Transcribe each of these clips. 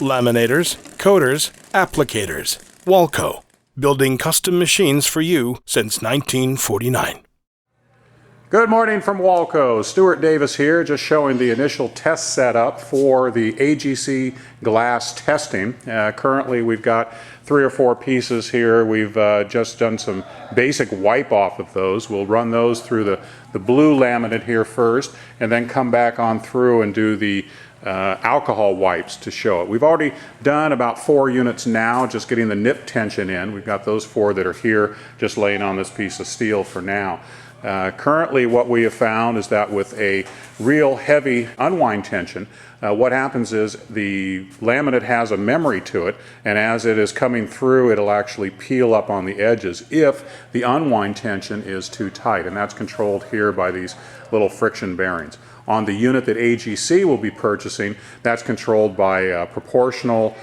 laminators, coaters, applicators. Walco, building custom machines for you since 1949. Good morning from Walco. Stuart Davis here, just showing the initial test setup for the AGC glass testing. Currently we've got 3 or 4 pieces here. We've just done some basic wipe off of those. We'll run those through the blue laminate here first, and then come back on through and do the alcohol wipes to show it. We've already done about 4 units now, just getting the nip tension in. We've got those 4 that are here, just laying on this piece of steel for now. Currently what we have found is that with a real heavy unwind tension, what happens is the laminate has a memory to it, and as it is coming through, it'll actually peel up on the edges if the unwind tension is too tight, and that's controlled here by these little friction bearings. On the unit that AGC will be purchasing, that's controlled by proportional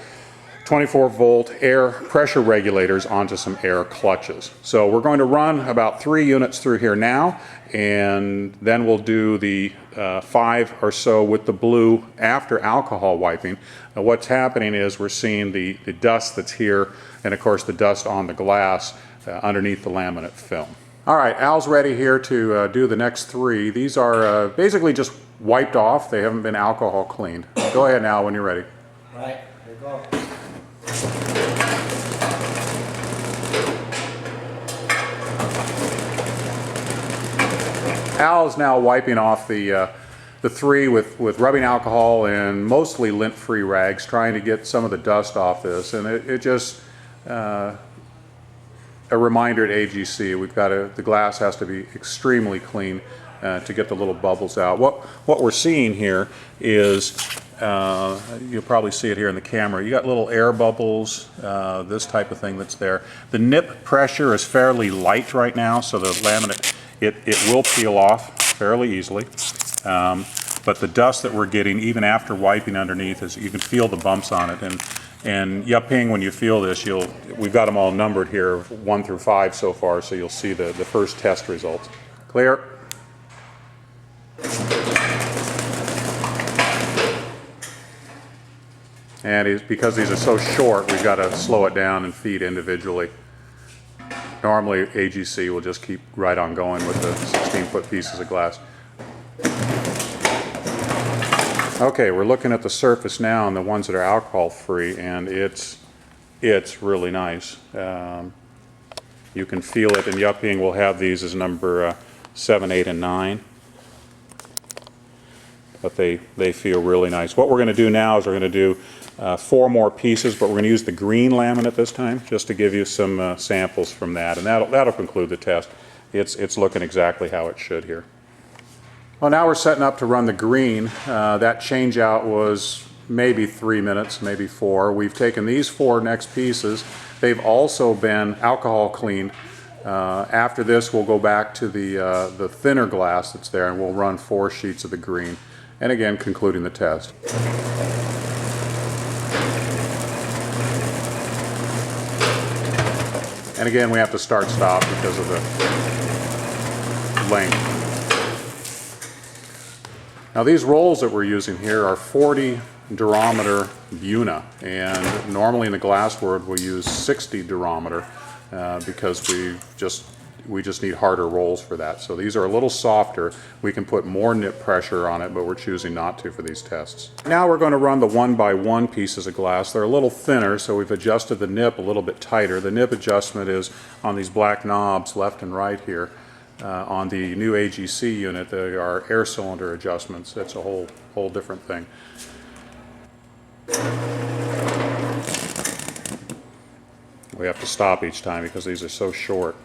24-volt air pressure regulators onto some air clutches. So we're going to run about 3 units through here now, and then we'll do the 5 or so with the blue after alcohol wiping. What's happening is we're seeing the dust that's here, and of course the dust on the glass underneath the laminate film. All right, Al's ready here to do the next 3. These are basically just wiped off. They haven't been alcohol cleaned. Go ahead, Al, when you're ready. All right, here we go. Al is now wiping off the 3 with rubbing alcohol and mostly lint-free rags, trying to get some of the dust off this. And it just a reminder at AGC, the glass has to be extremely clean to get the little bubbles out. What we're seeing here is, you'll probably see it here in the camera, you got little air bubbles, this type of thing that's there. The nip pressure is fairly light right now, so the laminate, it will peel off fairly easily. But the dust that we're getting, even after wiping underneath, is you can feel the bumps on it. And Yaping, when you feel this, we've got them all numbered here, 1 through 5 so far, so you'll see the first test results. Clear? And because these are so short, we've got to slow it down and feed individually. Normally AGC will just keep right on going with the 16-foot pieces of glass. Okay, we're looking at the surface now and the ones that are alcohol free, and it's really nice. You can feel it, and Yaping will have these as number 7, 8, and 9. But they feel really nice. What we're going to do now is we're going to do 4 more pieces, but we're going to use the green laminate this time, just to give you some samples from that, and that'll conclude the test. It's looking exactly how it should here. Well, now we're setting up to run the green. That change out was maybe 3 minutes, maybe 4. We've taken these 4 next pieces. They've also been alcohol cleaned. After this, we'll go back to the thinner glass that's there, and we'll run 4 sheets of the green. And again, concluding the test. And again, we have to start-stop because of the length. Now these rolls that we're using here are 40 durometer Buna, and normally in the glass world we use 60 durometer because we just need harder rolls for that. So these are a little softer. We can put more nip pressure on it, but we're choosing not to for these tests. Now we're going to run the 1x1 pieces of glass. They're a little thinner, so we've adjusted the nip a little bit tighter. The nip adjustment is on these black knobs left and right here. On the new AGC unit, they are air cylinder adjustments. That's a whole different thing. We have to stop each time because these are so short.